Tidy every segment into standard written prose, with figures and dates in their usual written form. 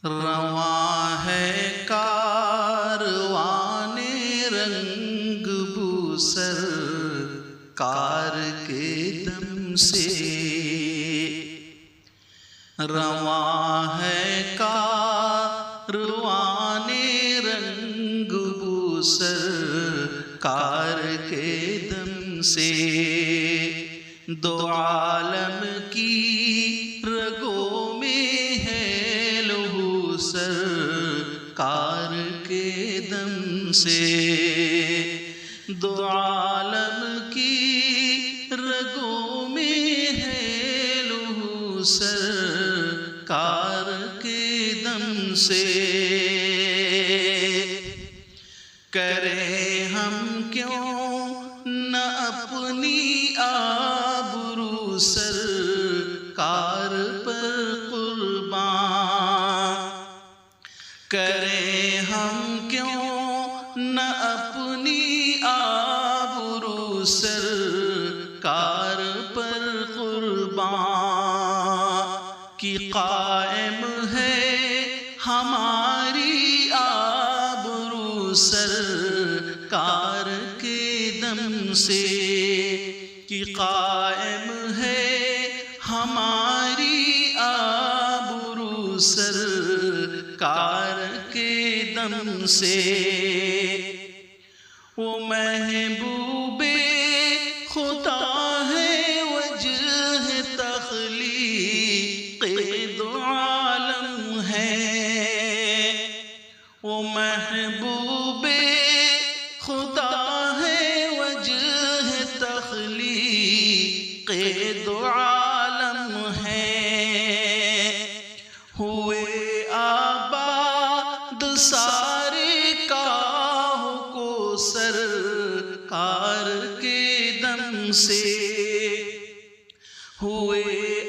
रवां है कारवाने रंग बूसर कार के दम से। रवां है कारवाने रंग बूसर कार के दम से। दो आलम की रगों में है लहू सरकार के दम से। दो आलम की रगों में है लहू सरकार के दम से। करें हम क्यों न अपनी आबरू सरकार पर कुर्बान। करें हम क्यों न अपनी आबरू सरकार पर कुर्बान। कि कायम है हमारी आबरू सरकार के दम से। कि कायम है हमारी आबरू सरकार के दम से। वो महबूबे खुदा है वजह तख्लीक़ दो आलम है। वो महबूबे खुदा है वजह तख्लीक़ दो आलम है। हुए आबाद सारे काहों को सरकार के दम से। हुए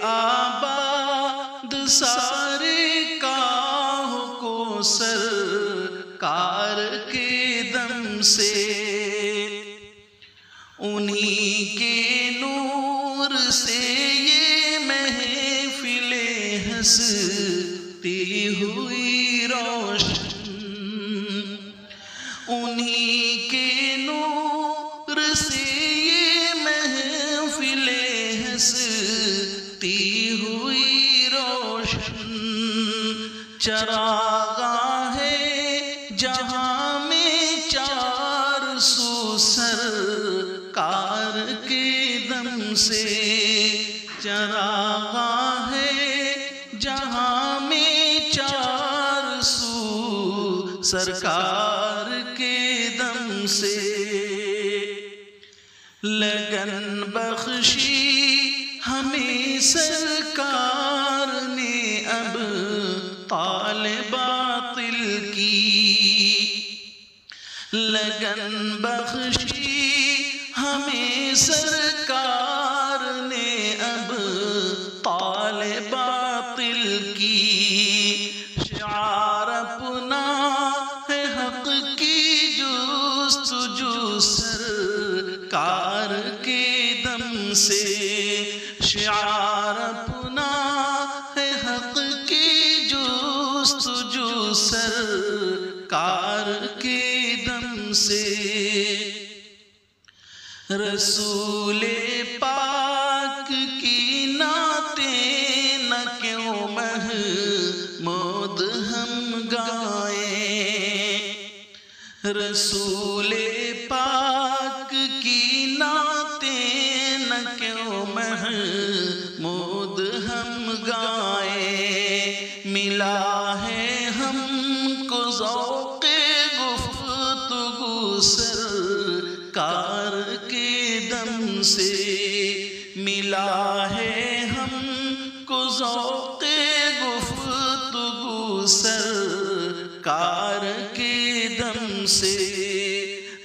आबाद सारे काहों को सरकार के दम से। उन्हीं के नूर से ये महफिले हंसती हुई रोशन। उन्हीं के नूर से ये महफिले हंसती हुई रोशन। चरागा है जहां में चार सू सरकार के दम से। चरागा है जहां में चार सू सरकार के दम से। लगन बख्शी हमें सरकार ने अब ताले बातिल की। लगन बख्शी हमें सरकार ने अब ताले बातिल की। शिआर अपना है हक की जुस्तजू सरकार के दम से। शिआर अपना है हक की जुस्तजू सरकार के दम से। रसूले पाक की नातें न क्यों महमूद हम गाएं। रसूले पाक की नातें न क्यों महमूद हम गाएं। मिला है हमको ज़ौक़े गुफ्तगू सरकार के दम से। मिला है हमको ज़ौक़े गुफ्तगू सरकार के दम से।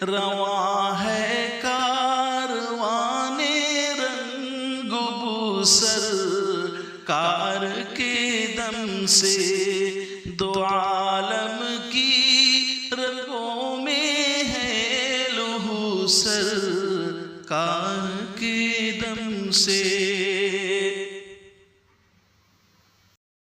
रवां है कारवाने रंग बूसर कार के दम से। दो आलम